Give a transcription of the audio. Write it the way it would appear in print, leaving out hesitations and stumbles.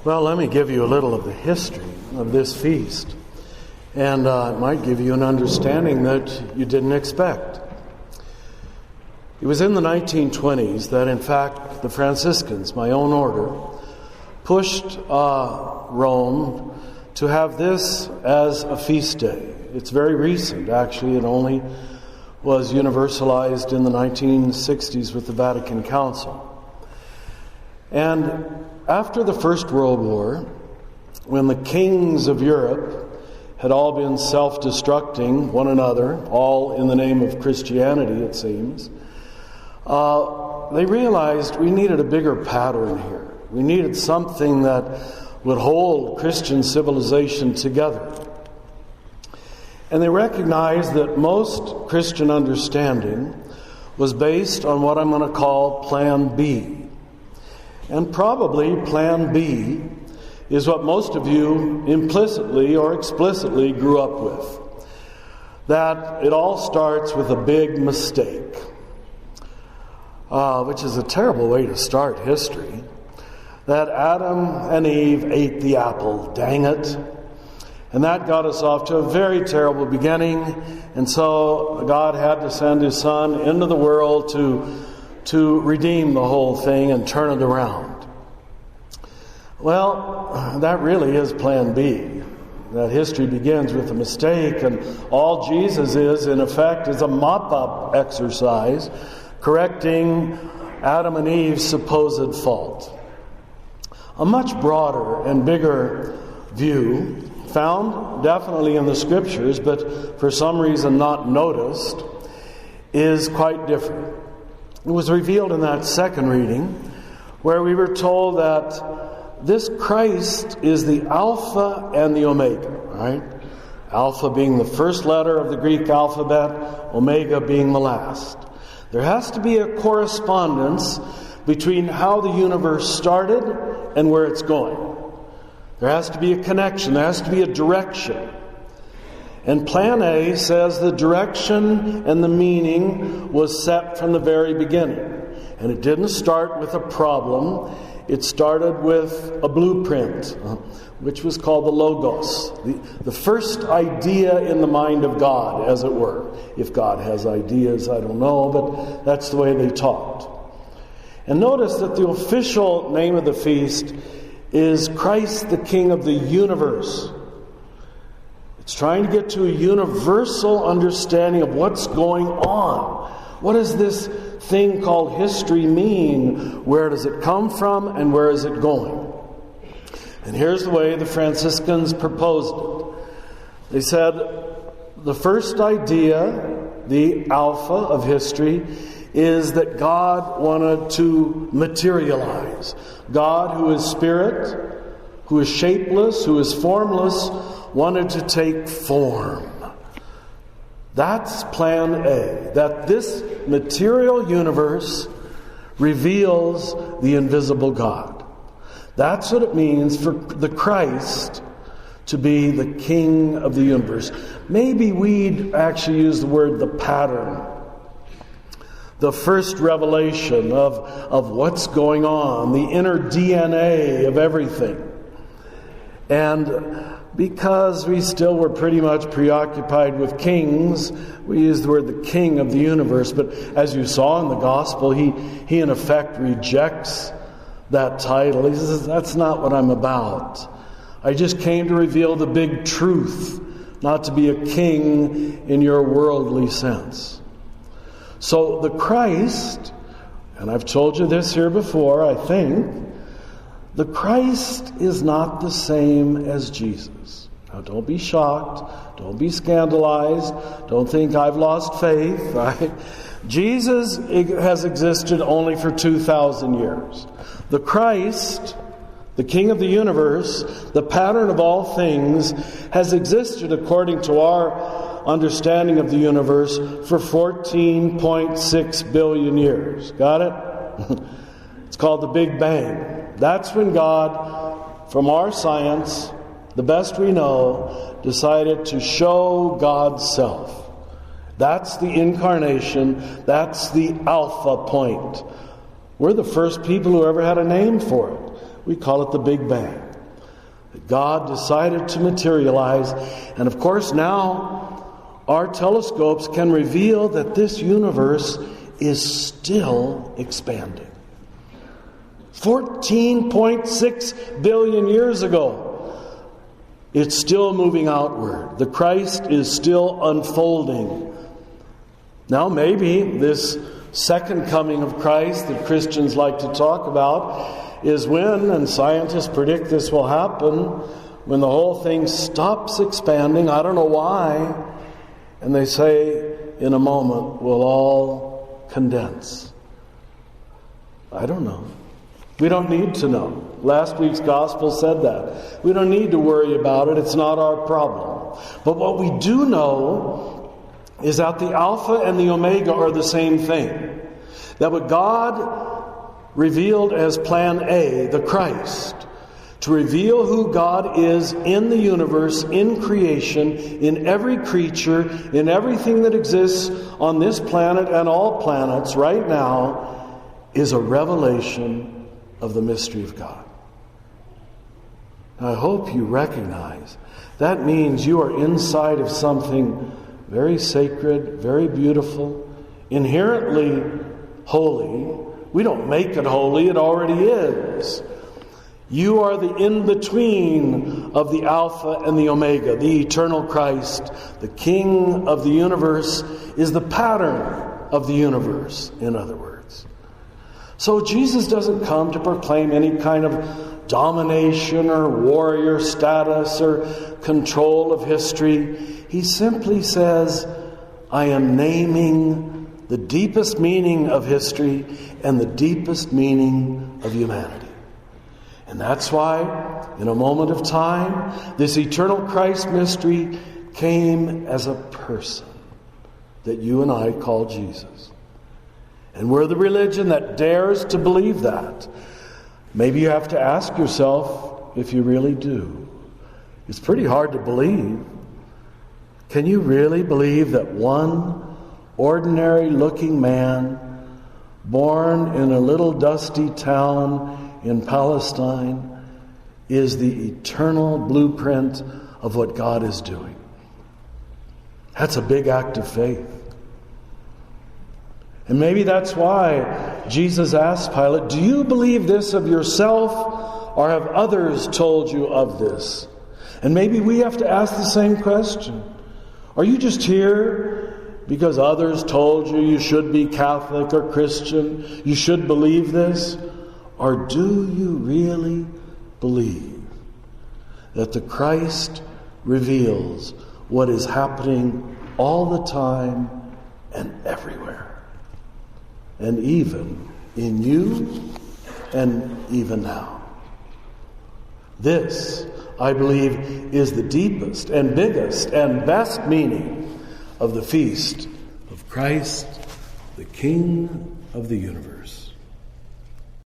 Well, let me give you a little of the history of this feast, and it might give you an understanding that you didn't expect. It was in the 1920s that, in fact, the Franciscans, my own order, pushed Rome to have this as a feast day. It's very recent, actually. It only was universalized in the 1960s with the Vatican Council. And after the First World War, when the kings of Europe had all been self-destructing one another, all in the name of Christianity, it seems, they realized we needed a bigger pattern here. We needed something that would hold Christian civilization together. And they recognized that most Christian understanding was based on what I'm going to call Plan B. And probably Plan B is what most of you implicitly or explicitly grew up with. That it all starts with a big mistake, which is a terrible way to start history. That Adam and Eve ate the apple, dang it. And that got us off to a very terrible beginning. And so God had to send His Son into the world to redeem the whole thing and turn it around. Well, that really is Plan B. That history begins with a mistake, and all Jesus is, in effect, is a mop-up exercise correcting Adam and Eve's supposed fault. A much broader and bigger view, found definitely in the Scriptures, but for some reason not noticed, is quite different. It was revealed in that second reading, where we were told that this Christ is the Alpha and the Omega, right? Alpha being the first letter of the Greek alphabet, Omega being the last. There has to be a correspondence between how the universe started and where it's going. There has to be a connection. There has to be a direction. And Plan A says the direction and the meaning was set from the very beginning. And it didn't start with a problem. It started with a blueprint, which was called the Logos. The first idea in the mind of God, as it were. If God has ideas, I don't know, but that's the way they talked. And notice that the official name of the feast is Christ the King of the universe. It's trying to get to a universal understanding of what's going on. What does this thing called history mean? Where does it come from and where is it going? And here's the way the Franciscans proposed it. They said the first idea, the alpha of history, is that God wanted to materialize. God, who is spirit, who is shapeless, who is formless, wanted to take form. That's Plan A. That this material universe reveals the invisible God. That's what it means for the Christ to be the King of the universe. Maybe we'd actually use the word the pattern. The first revelation of what's going on, the inner DNA of everything. And because we still were pretty much preoccupied with kings, we use the word the King of the universe. But as you saw in the gospel, he in effect rejects that title. He says, that's not what I'm about. I just came to reveal the big truth, not to be a king in your worldly sense. So the Christ, and I've told you this here before, I think, the Christ is not the same as Jesus. Now don't be shocked, don't be scandalized, don't think I've lost faith, right? Jesus has existed only for 2,000 years. The Christ, the King of the universe, the pattern of all things, has existed according to our understanding of the universe for 14.6 billion years. Got it? It's called the Big Bang. That's when God, from our science, the best we know, decided to show God's self. That's the incarnation. That's the alpha point. We're the first people who ever had a name for it. We call it the Big Bang. that God decided to materialize. And of course now our telescopes can reveal that this universe is still expanding. 14.6 billion years ago, it's still moving outward. The Christ is still unfolding. Now maybe this second coming of Christ that Christians like to talk about is when, and scientists predict this will happen, when the whole thing stops expanding. I don't know why. And they say in a moment we'll all condense. I don't know. We don't need to know. Last week's gospel said that. We don't need to worry about it. It's not our problem. But what we do know is that the Alpha and the Omega are the same thing. That what God revealed as Plan A, the Christ, to reveal who God is in the universe, in creation, in every creature, in everything that exists on this planet and all planets right now, is a revelation of the mystery of God. I hope you recognize that means you are inside of something very sacred, very beautiful, inherently holy. We don't make it holy, it already is. You are the in-between of the Alpha and the Omega, the eternal Christ. The King of the universe is the pattern of the universe, in other words. So Jesus doesn't come to proclaim any kind of domination or warrior status or control of history. He simply says, I am naming the deepest meaning of history and the deepest meaning of humanity. And that's why, in a moment of time, this eternal Christ mystery came as a person that you and I call Jesus. And we're the religion that dares to believe that. Maybe you have to ask yourself if you really do. It's pretty hard to believe. Can you really believe that one ordinary-looking man, born in a little dusty town in Palestine, is the eternal blueprint of what God is doing? That's a big act of faith. And maybe that's why Jesus asked Pilate, do you believe this of yourself, or have others told you of this? And maybe we have to ask the same question. Are you just here because others told you you should be Catholic or Christian, you should believe this? Or do you really believe that the Christ reveals what is happening all the time and everywhere? And even in you and even now. This, I believe, is the deepest and biggest and best meaning of the feast of Christ, the King of the universe.